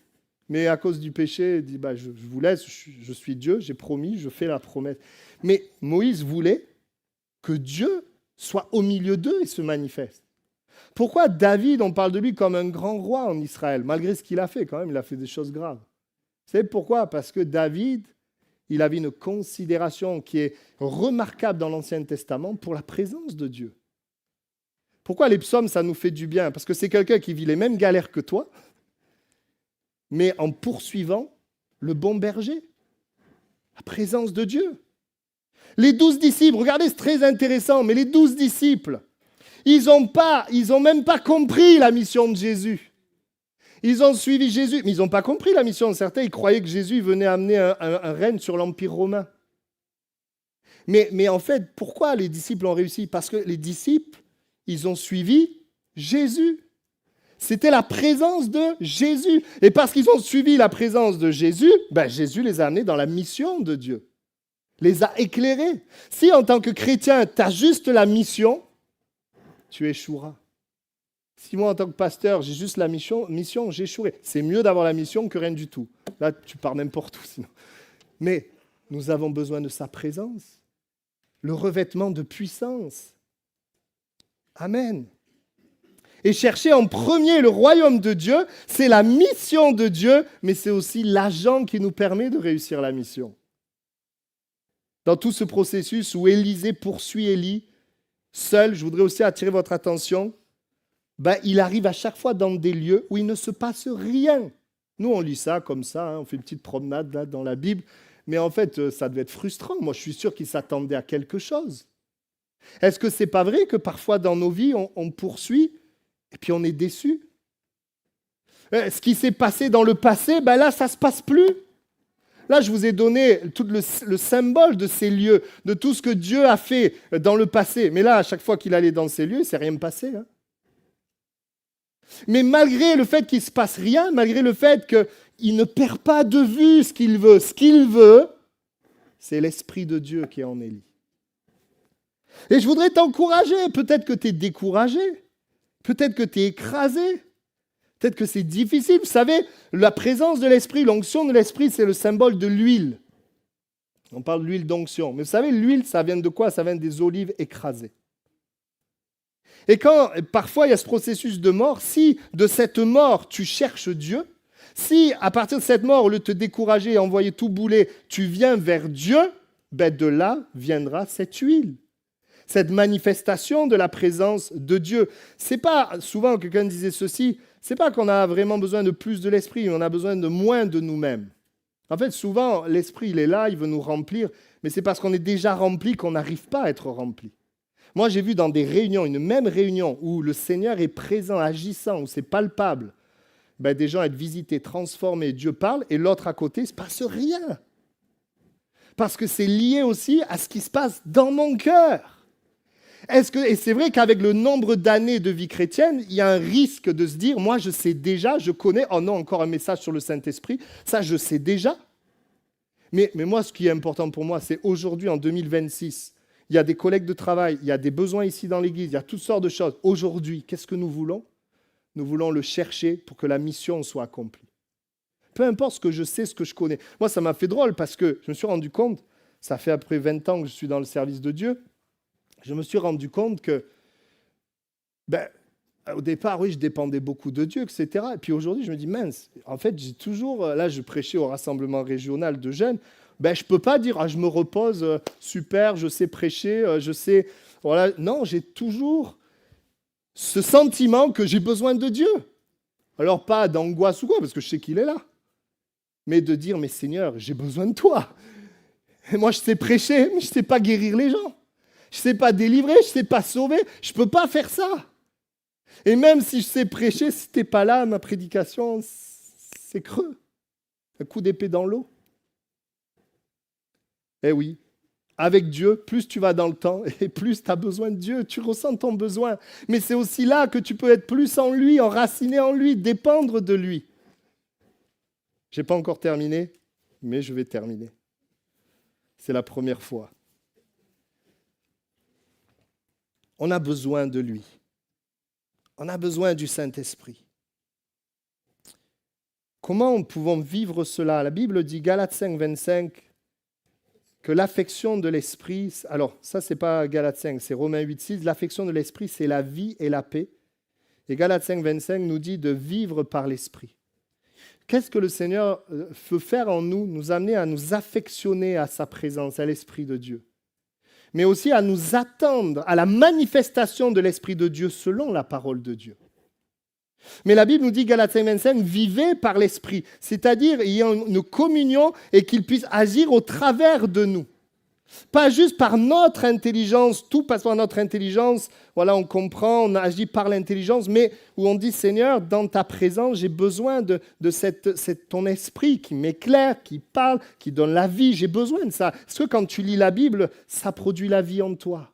mais à cause du péché, il dit, je vous laisse, je suis Dieu, j'ai promis, je fais la promesse. Mais Moïse voulait que Dieu soit au milieu d'eux et se manifeste. Pourquoi David, on parle de lui comme un grand roi en Israël, malgré ce qu'il a fait quand même, il a fait des choses graves. Vous savez pourquoi? Parce que David, il avait une considération qui est remarquable dans l'Ancien Testament pour la présence de Dieu. Pourquoi les psaumes, ça nous fait du bien? Parce que c'est quelqu'un qui vit les mêmes galères que toi, mais en poursuivant le bon berger, la présence de Dieu. Les 12 disciples, regardez, c'est très intéressant, mais les 12 disciples, ils n'ont même pas compris la mission de Jésus. Ils ont suivi Jésus, mais ils n'ont pas compris la mission. Certains, ils croyaient que Jésus venait amener un règne sur l'Empire romain. Mais en fait, pourquoi les disciples ont réussi? Parce que les disciples, ils ont suivi Jésus. C'était la présence de Jésus. Et parce qu'ils ont suivi la présence de Jésus, Jésus les a amenés dans la mission de Dieu. Les a éclairés. Si en tant que chrétien, tu as juste la mission, tu échoueras. Si moi, en tant que pasteur, j'ai juste la mission, j'échouerai. C'est mieux d'avoir la mission que rien du tout. Là, tu pars n'importe où sinon. Mais nous avons besoin de sa présence. Le revêtement de puissance. Amen. Et chercher en premier le royaume de Dieu, c'est la mission de Dieu, mais c'est aussi l'agent qui nous permet de réussir la mission. Dans tout ce processus où Élisée poursuit Élie, seul, je voudrais aussi attirer votre attention, il arrive à chaque fois dans des lieux où il ne se passe rien. Nous, on lit ça comme ça, on fait une petite promenade là, dans la Bible, mais en fait, ça devait être frustrant. Moi, je suis sûr qu'il s'attendait à quelque chose. Est-ce que ce n'est pas vrai que parfois dans nos vies, on poursuit et puis on est déçu? Ce qui s'est passé dans le passé, là, ça ne se passe plus. Là, je vous ai donné tout le symbole de ces lieux, de tout ce que Dieu a fait dans le passé. Mais là, à chaque fois qu'il allait dans ces lieux, il ne s'est rien passé. Hein. Mais malgré le fait qu'il ne se passe rien, malgré le fait qu'il ne perd pas de vue ce qu'il veut, c'est l'Esprit de Dieu qui est en Élie. Et je voudrais t'encourager. Peut-être que tu es découragé. Peut-être que tu es écrasé. Peut-être que c'est difficile. Vous savez, la présence de l'Esprit, l'onction de l'Esprit, c'est le symbole de l'huile. On parle de l'huile d'onction. Mais vous savez, l'huile, ça vient de quoi? Ça vient des olives écrasées. Et quand, parfois, il y a ce processus de mort, si de cette mort, tu cherches Dieu, si à partir de cette mort, au lieu de te décourager et envoyer tout bouler, tu viens vers Dieu, de là viendra cette huile. Cette manifestation de la présence de Dieu. C'est pas, souvent quelqu'un disait ceci, c'est pas qu'on a vraiment besoin de plus de l'Esprit, mais on a besoin de moins de nous-mêmes. En fait, souvent, l'Esprit, il est là, il veut nous remplir, mais c'est parce qu'on est déjà rempli qu'on n'arrive pas à être rempli. Moi, j'ai vu dans des réunions, une même réunion, où le Seigneur est présent, agissant, où c'est palpable, des gens être visités, transformés, Dieu parle, et l'autre à côté, il ne se passe rien. Parce que c'est lié aussi à ce qui se passe dans mon cœur. Et c'est vrai qu'avec le nombre d'années de vie chrétienne, il y a un risque de se dire, moi je sais déjà, je connais, oh non, encore un message sur le Saint-Esprit, ça je sais déjà. Mais moi, ce qui est important pour moi, c'est aujourd'hui, en 2026, il y a des collègues de travail, il y a des besoins ici dans l'Église, il y a toutes sortes de choses. Aujourd'hui, qu'est-ce que nous voulons ? Nous voulons le chercher pour que la mission soit accomplie. Peu importe ce que je sais, ce que je connais. Moi, ça m'a fait drôle parce que je me suis rendu compte, ça fait après 20 ans que je suis dans le service de Dieu, je me suis rendu compte que, au départ, oui, je dépendais beaucoup de Dieu, etc. Et puis aujourd'hui, je me dis, mince, en fait, j'ai toujours, là, je prêchais au rassemblement régional de jeunes, je ne peux pas dire, je me repose, super, je sais prêcher, je sais, voilà. Non, j'ai toujours ce sentiment que j'ai besoin de Dieu. Alors, pas d'angoisse ou quoi, parce que je sais qu'il est là. Mais de dire, mais Seigneur, j'ai besoin de toi. Et moi, je sais prêcher, mais je ne sais pas guérir les gens. Je ne sais pas délivrer, je ne sais pas sauver. Je ne peux pas faire ça. Et même si je sais prêcher, si tu n'es pas là, ma prédication, c'est creux. Un coup d'épée dans l'eau. Eh oui, avec Dieu, plus tu vas dans le temps et plus tu as besoin de Dieu. Tu ressens ton besoin. Mais c'est aussi là que tu peux être plus en lui, enraciné en lui, dépendre de lui. Je n'ai pas encore terminé, mais je vais terminer. C'est la première fois. On a besoin de lui. On a besoin du Saint-Esprit. Comment pouvons-nous vivre cela ? La Bible dit, Galates 5, 25, que l'affection de l'Esprit, alors ça c'est pas Galates 5, c'est Romains 8, 6, l'affection de l'Esprit c'est la vie et la paix. Et Galates 5, 25 nous dit de vivre par l'Esprit. Qu'est-ce que le Seigneur veut faire en nous ? Nous amener à nous affectionner à sa présence, à l'Esprit de Dieu. Mais aussi à nous attendre à la manifestation de l'Esprit de Dieu selon la parole de Dieu. Mais la Bible nous dit, Galates 5, 25, vivez par l'Esprit, c'est-à-dire ayant une communion et qu'il puisse agir au travers de nous. Pas juste par notre intelligence, tout passe par notre intelligence, voilà, on comprend, on agit par l'intelligence, mais où on dit, Seigneur, dans ta présence, j'ai besoin de ton esprit qui m'éclaire, qui parle, qui donne la vie, j'ai besoin de ça. Parce que quand tu lis la Bible, ça produit la vie en toi.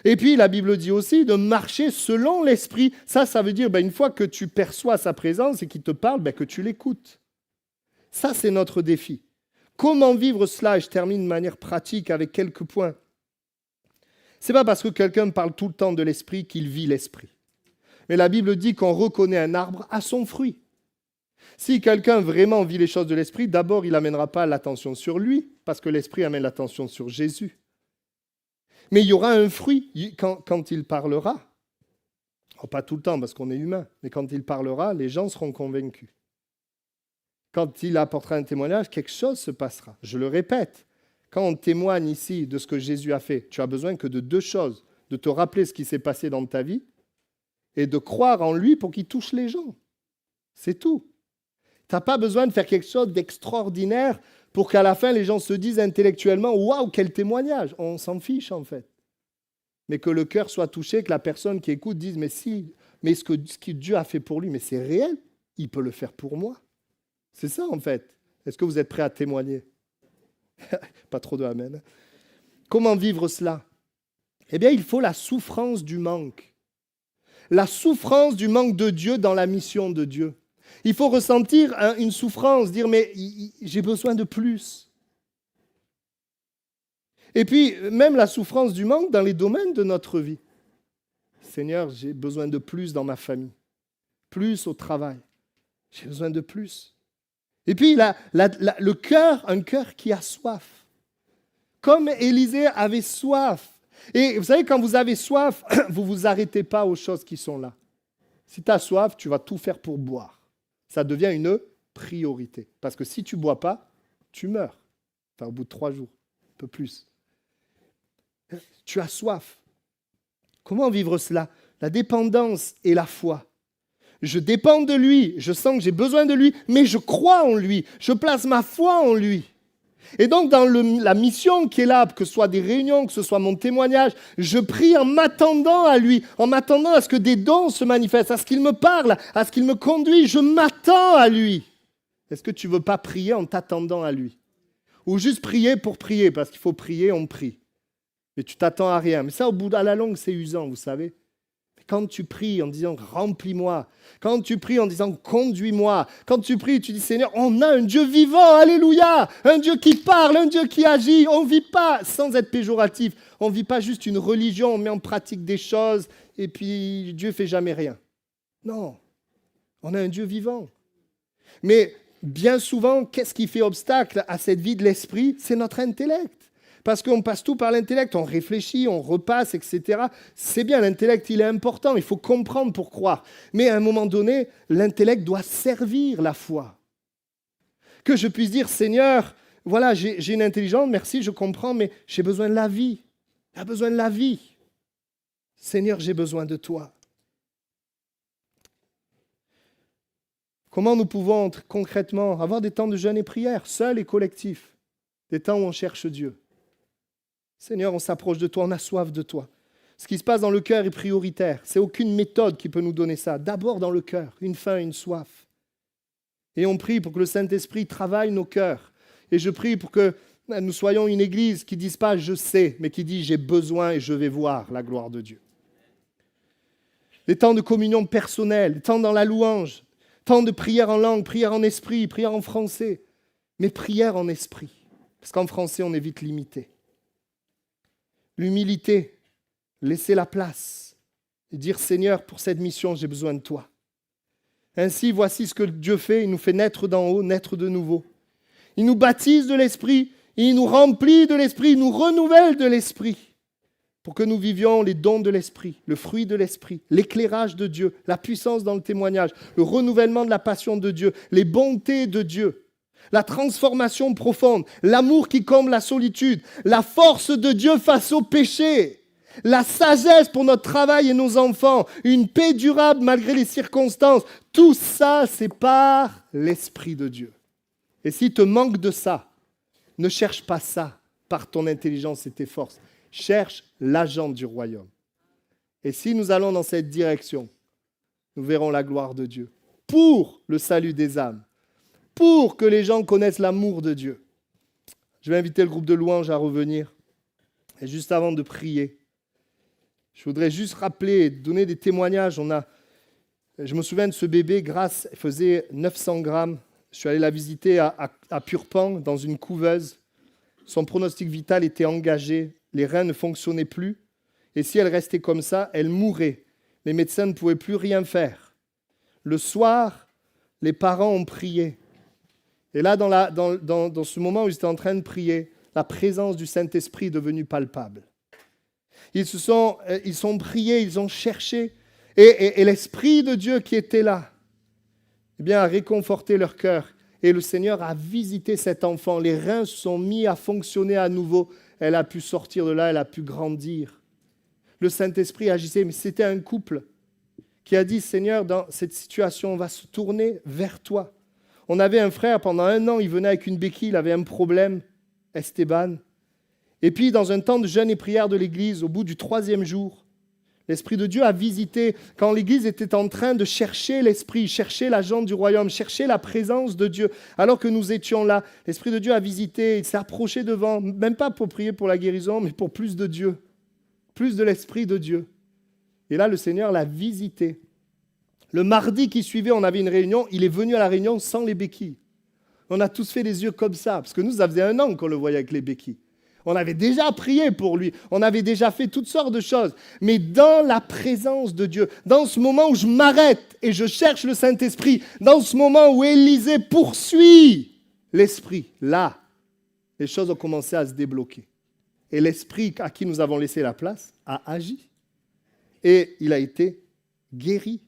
Et puis, la Bible dit aussi de marcher selon l'esprit. Ça veut dire, une fois que tu perçois sa présence et qu'il te parle, que tu l'écoutes. Ça, c'est notre défi. Comment vivre cela ? Et je termine de manière pratique avec quelques points. Ce n'est pas parce que quelqu'un parle tout le temps de l'esprit qu'il vit l'esprit. Mais la Bible dit qu'on reconnaît un arbre à son fruit. Si quelqu'un vraiment vit les choses de l'esprit, d'abord, il n'amènera pas l'attention sur lui, parce que l'esprit amène l'attention sur Jésus. Mais il y aura un fruit quand il parlera. Pas tout le temps, parce qu'on est humain, mais quand il parlera, les gens seront convaincus. Quand il apportera un témoignage, quelque chose se passera. Je le répète, quand on témoigne ici de ce que Jésus a fait, tu as besoin que de deux choses, de te rappeler ce qui s'est passé dans ta vie et de croire en lui pour qu'il touche les gens. C'est tout. Tu n'as pas besoin de faire quelque chose d'extraordinaire pour qu'à la fin, les gens se disent intellectuellement « Waouh, quel témoignage !» On s'en fiche en fait. Mais que le cœur soit touché, que la personne qui écoute dise « Mais si, mais ce que Dieu a fait pour lui, mais c'est réel, il peut le faire pour moi. » C'est ça en fait. Est-ce que vous êtes prêts à témoigner ? Pas trop de amen. Comment vivre cela ? Eh bien, il faut la souffrance du manque. La souffrance du manque de Dieu dans la mission de Dieu. Il faut ressentir une souffrance, dire « mais j'ai besoin de plus ». Et puis, même la souffrance du manque dans les domaines de notre vie. Seigneur, j'ai besoin de plus dans ma famille, plus au travail. J'ai besoin de plus. Et puis, le cœur, un cœur qui a soif. Comme Élisée avait soif. Et vous savez, quand vous avez soif, vous ne vous arrêtez pas aux choses qui sont là. Si tu as soif, tu vas tout faire pour boire. Ça devient une priorité. Parce que si tu ne bois pas, tu meurs. Enfin, au bout de 3 jours, un peu plus. Tu as soif. Comment vivre cela ? La dépendance et la foi. Je dépends de lui, je sens que j'ai besoin de lui, mais je crois en lui, je place ma foi en lui. Et donc, dans la mission qui est là, que ce soit des réunions, que ce soit mon témoignage, je prie en m'attendant à lui, en m'attendant à ce que des dons se manifestent, à ce qu'il me parle, à ce qu'il me conduit. Je m'attends à lui. Est-ce que tu ne veux pas prier en t'attendant à lui? Ou juste prier pour prier, parce qu'il faut prier, on prie. Mais tu t'attends à rien. Mais ça, au bout à la longue, c'est usant, vous savez. Quand tu pries en disant « remplis-moi », quand tu pries en disant « conduis-moi », quand tu pries, tu dis « Seigneur, on a un Dieu vivant, alléluia, un Dieu qui parle, un Dieu qui agit ». On ne vit pas, sans être péjoratif, on ne vit pas juste une religion, on met en pratique des choses et puis Dieu ne fait jamais rien. Non, on a un Dieu vivant. Mais bien souvent, qu'est-ce qui fait obstacle à cette vie de l'esprit? C'est notre intellect. Parce qu'on passe tout par l'intellect, on réfléchit, on repasse, etc. C'est bien, l'intellect, il est important, il faut comprendre pour croire. Mais à un moment donné, l'intellect doit servir la foi. Que je puisse dire, Seigneur, voilà, j'ai une intelligence, merci, je comprends, mais j'ai besoin de la vie. J'ai besoin de la vie. Seigneur, j'ai besoin de toi. Comment nous pouvons concrètement avoir des temps de jeûne et prière, seuls et collectifs, des temps où on cherche Dieu? Seigneur, on s'approche de toi, on a soif de toi. Ce qui se passe dans le cœur est prioritaire. C'est aucune méthode qui peut nous donner ça. D'abord dans le cœur, une faim, une soif. Et on prie pour que le Saint-Esprit travaille nos cœurs. Et je prie pour que nous soyons une église qui ne dise pas « je sais », mais qui dit « j'ai besoin et je vais voir la gloire de Dieu ». Des temps de communion personnelle, des temps dans la louange, temps de prière en langue, prière en esprit, prière en français, mais prière en esprit. Parce qu'en français, on est vite limité. L'humilité, laisser la place et dire « Seigneur, pour cette mission, j'ai besoin de toi ». Ainsi, voici ce que Dieu fait, il nous fait naître d'en haut, naître de nouveau. Il nous baptise de l'Esprit, il nous remplit de l'Esprit, il nous renouvelle de l'Esprit pour que nous vivions les dons de l'Esprit, le fruit de l'Esprit, l'éclairage de Dieu, la puissance dans le témoignage, le renouvellement de la passion de Dieu, les bontés de Dieu. La transformation profonde, l'amour qui comble la solitude, la force de Dieu face au péché, la sagesse pour notre travail et nos enfants, une paix durable malgré les circonstances. Tout ça, c'est par l'Esprit de Dieu. Et s'il te manque de ça, ne cherche pas ça par ton intelligence et tes forces. Cherche l'agent du royaume. Et si nous allons dans cette direction, nous verrons la gloire de Dieu pour le salut des âmes, pour que les gens connaissent l'amour de Dieu. Je vais inviter le groupe de louanges à revenir. Et juste avant de prier, je voudrais juste rappeler, donner des témoignages. Je me souviens de ce bébé, Grâce, elle faisait 900 grammes. Je suis allé la visiter à Purpan, dans une couveuse. Son pronostic vital était engagé. Les reins ne fonctionnaient plus. Et si elle restait comme ça, elle mourrait. Les médecins ne pouvaient plus rien faire. Le soir, les parents ont prié. Et là, dans ce moment où ils étaient en train de prier, la présence du Saint-Esprit est devenue palpable. Ils sont priés, ils ont cherché. Et l'Esprit de Dieu qui était là, eh bien, a réconforté leur cœur. Et le Seigneur a visité cet enfant. Les reins se sont mis à fonctionner à nouveau. Elle a pu sortir de là, elle a pu grandir. Le Saint-Esprit agissait, mais c'était un couple qui a dit, Seigneur, dans cette situation, on va se tourner vers toi. On avait un frère, pendant 1 an, il venait avec une béquille, il avait un problème, Esteban. Et puis, dans un temps de jeûne et prière de l'Église, au bout du 3e jour, l'Esprit de Dieu a visité, quand l'Église était en train de chercher l'Esprit, chercher l'agent du royaume, chercher la présence de Dieu, alors que nous étions là, l'Esprit de Dieu a visité, il s'est approché devant, même pas pour prier pour la guérison, mais pour plus de Dieu, plus de l'Esprit de Dieu. Et là, le Seigneur l'a visité. Le mardi qui suivait, on avait une réunion, il est venu à la réunion sans les béquilles. On a tous fait les yeux comme ça, parce que nous, ça faisait 1 an qu'on le voyait avec les béquilles. On avait déjà prié pour lui, on avait déjà fait toutes sortes de choses. Mais dans la présence de Dieu, dans ce moment où je m'arrête et je cherche le Saint-Esprit, dans ce moment où Élisée poursuit l'Esprit, là, les choses ont commencé à se débloquer. Et l'Esprit à qui nous avons laissé la place a agi. Et il a été guéri.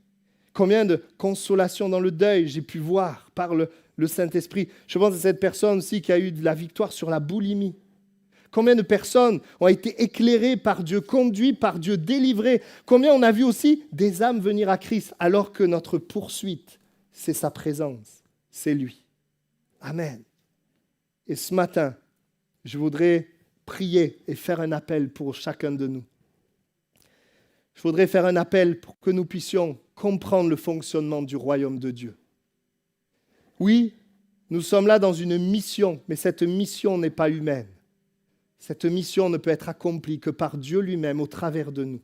Combien de consolations dans le deuil j'ai pu voir par le Saint-Esprit. Je pense à cette personne aussi qui a eu de la victoire sur la boulimie. Combien de personnes ont été éclairées par Dieu, conduites par Dieu, délivrées. Combien on a vu aussi des âmes venir à Christ, alors que notre poursuite, c'est sa présence, c'est lui. Amen. Et ce matin, je voudrais prier et faire un appel pour chacun de nous. Je voudrais faire un appel pour que nous puissions comprendre le fonctionnement du royaume de Dieu. Oui, nous sommes là dans une mission, mais cette mission n'est pas humaine. Cette mission ne peut être accomplie que par Dieu lui-même au travers de nous.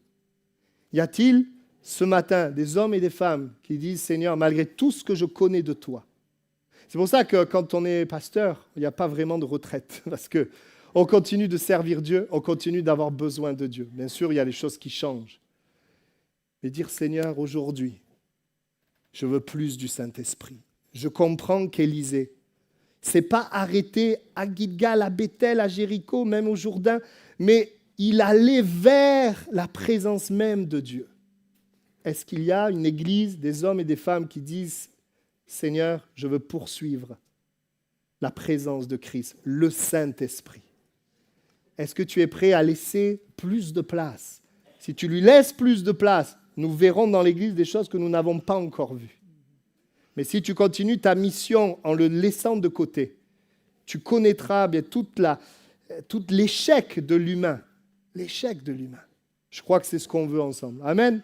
Y a-t-il ce matin des hommes et des femmes qui disent « Seigneur, malgré tout ce que je connais de toi », c'est pour ça que quand on est pasteur, il n'y a pas vraiment de retraite, parce qu'on continue de servir Dieu, on continue d'avoir besoin de Dieu. Bien sûr, il y a des choses qui changent. Mais dire « Seigneur, aujourd'hui, je veux plus du Saint-Esprit ». Je comprends qu'Élisée, c'est pas arrêté à Gilgal, à Bethel, à Jéricho, même au Jourdain, mais il allait vers la présence même de Dieu. Est-ce qu'il y a une église, des hommes et des femmes qui disent « Seigneur, je veux poursuivre la présence de Christ, le Saint-Esprit ». Est-ce que tu es prêt à laisser plus de place? Si tu lui laisses plus de place, nous verrons dans l'église des choses que nous n'avons pas encore vues. Mais si tu continues ta mission en le laissant de côté, tu connaîtras bien tout l'échec de l'humain. L'échec de l'humain. Je crois que c'est ce qu'on veut ensemble. Amen.